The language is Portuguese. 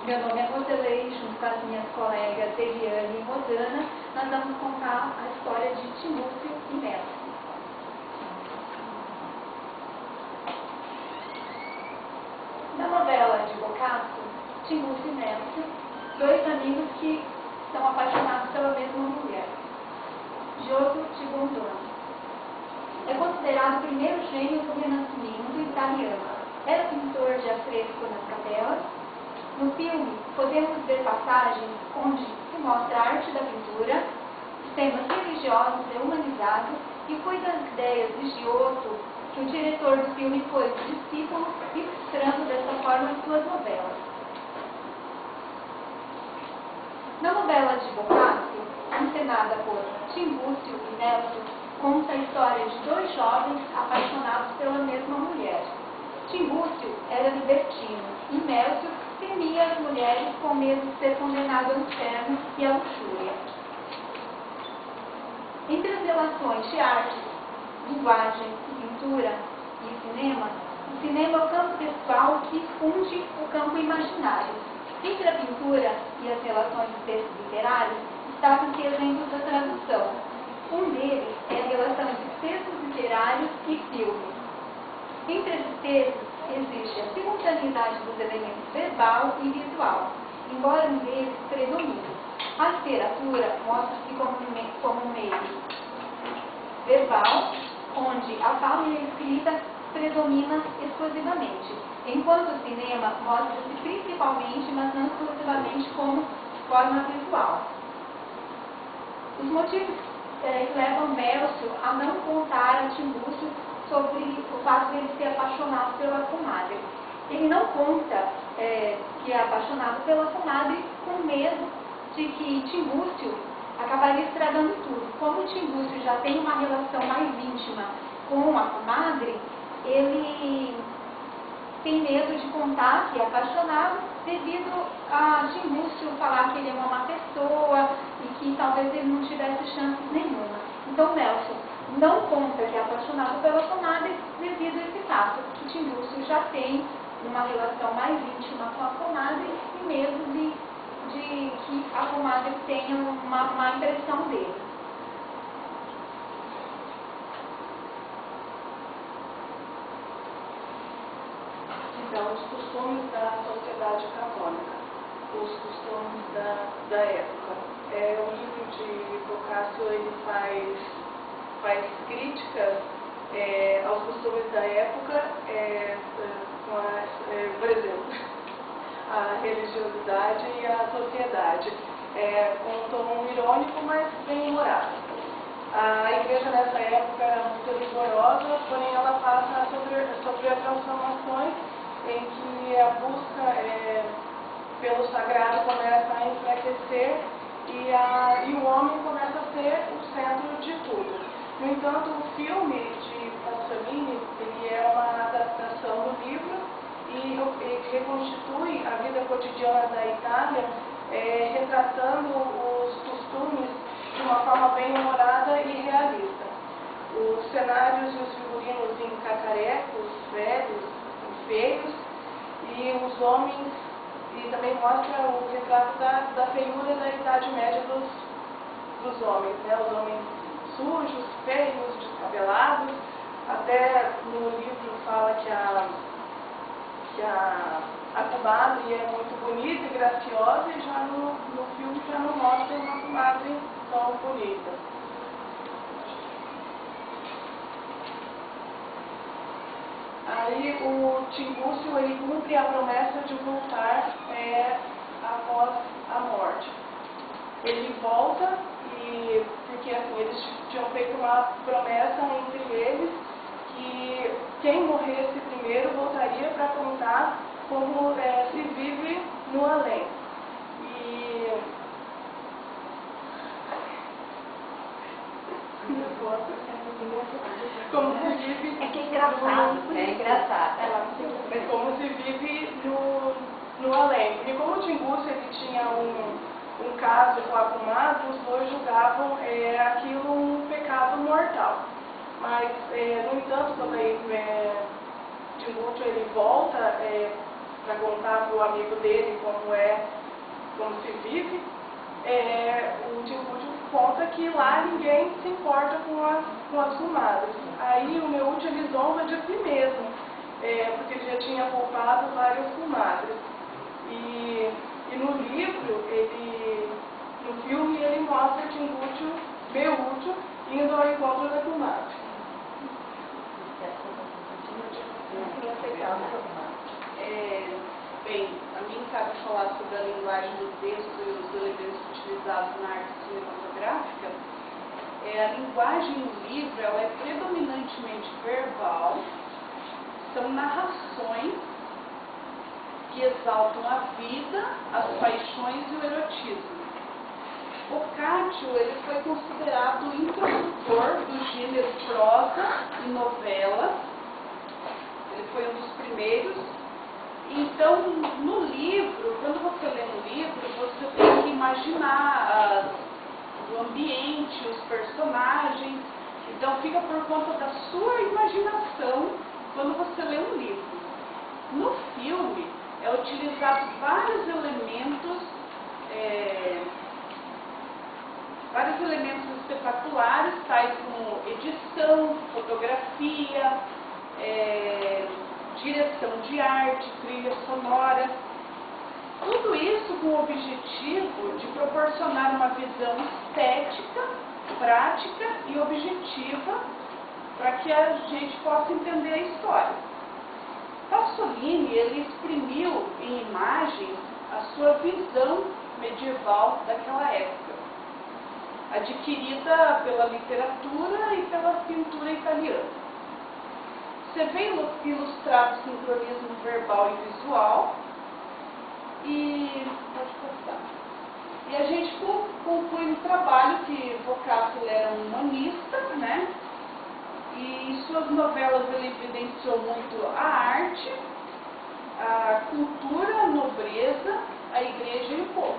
Meu nome é Roselei, junto com as minhas colegas Eliane e Rosana, nós vamos contar a história de Timbúcio e Mélcio. Na novela de Boccaccio, Timbúcio e Mélcio, dois amigos que são apaixonados pela mesma mulher, Giotto de Bondone. É considerado o primeiro gênio do Renascimento italiano. Era pintor de afresco nas capelas. No filme, podemos ver passagens onde se mostra a arte da pintura, os temas religiosos e humanizados, e foi das ideias de Giotto que o diretor do filme foi discípulo, ilustrando dessa forma suas novelas. Na novela de Boccaccio, encenada por Timbúcio e Mélcio, conta a história de dois jovens apaixonados pela mesma mulher. Timbúcio era libertino e Mélcio temia as mulheres com medo de ser condenado ao inferno e à luxúria. Entre as relações de arte, linguagem, pintura e cinema, o cinema é o campo textual que funde o campo imaginário. Entre a pintura e as relações de textos literários, estavam-se exemplos da tradução. Um deles é a relação entre textos literários e filmes. Entre esses textos, existe a simultaneidade dos elementos verbal e visual, embora um deles predomine. A literatura mostra-se como um meio verbal, onde a fala e a escrita predomina exclusivamente, enquanto o cinema mostra-se principalmente, mas não exclusivamente, como forma visual. Os motivos que levam Mélcio a não contar a Timbúcio sobre o fato de ele ser apaixonado pela comadre. Ele não conta que é apaixonado pela comadre com medo de que Timbúcio acabaria estragando tudo. Como Timbúcio já tem uma relação mais íntima com a comadre, ele tem medo de contar que é apaixonado devido a Timbúcio falar que ele é uma má pessoa e que talvez ele não tivesse chance nenhuma. Então Mélcio não conta que é apaixonado pela comadre devido a esse fato, que Timbúcio já tem uma relação mais íntima com a comadre e medo de que a comadre tenha uma má impressão dele. Então, os costumes da sociedade católica, os costumes da época. O livro de Boccaccio ele faz críticas aos costumes da época, por exemplo, a religiosidade e a sociedade, com um tom irônico, mas bem humorado. A igreja nessa época era muito rigorosa, porém ela passa a sofrer transformações em que a busca pelo sagrado começa a enfraquecer e o homem começa a ser o centro de tudo. No entanto, o filme de Pasolini ele é uma adaptação do livro e reconstitui a vida cotidiana da Itália, retratando os costumes de uma forma bem humorada e realista. Os cenários e os figurinos em cacarecos, velhos, feios, e os homens, e também mostra o retrato da feiura da Idade Média dos homens, né? Os homens sujos, feios, descabelados. Até no livro fala que a comadre é muito bonita e graciosa, e já no filme já não mostra uma comadre tão bonita. Aí o Timbúcio ele cumpre a promessa de voltar após a morte. Ele volta porque assim, eles tinham feito uma promessa entre eles que quem morresse primeiro voltaria para contar como se vive no além. Como se vive... É que é engraçado, é engraçado. Mas como se vive no além. Porque como o Timbúcio ele tinha um caso com a comadre, os dois julgavam aquilo um pecado mortal. Mas, no entanto, quando Timbúcio ele volta para contar para o amigo dele como se vive, o tio Lúcio conta que lá ninguém se importa com as comadres. Aí o meu tio ele zomba de si mesmo, porque ele já tinha poupado várias comadres. E no livro, no filme, ele mostra que o Lúcio, meu Lúcio, indo ao encontro da comadre. Bem, a mim cabe falar sobre a linguagem do texto e os elementos utilizados na arte cinematográfica. A linguagem do livro ela é predominantemente verbal, são narrações que exaltam a vida, as paixões e o erotismo. Boccaccio ele foi considerado o introdutor do gênero prosa e novela. Ele foi um dos primeiros. Então, no livro, quando você lê no livro, você tem que imaginar o ambiente, os personagens. Então, fica por conta da sua imaginação quando você lê um livro. No filme, é utilizado vários elementos espetaculares, tais como edição, fotografia, direção de arte, trilha sonora, tudo isso com o objetivo de proporcionar uma visão estética, prática e objetiva para que a gente possa entender a história. Pasolini, ele exprimiu em imagens a sua visão medieval daquela época, adquirida pela literatura e pela pintura italiana. Você vê ilustrado sincronismo verbal e visual pode passar. E a gente conclui no trabalho que Boccaccio era um humanista, né? E em suas novelas ele evidenciou muito a arte, a cultura, a nobreza, a igreja e o povo.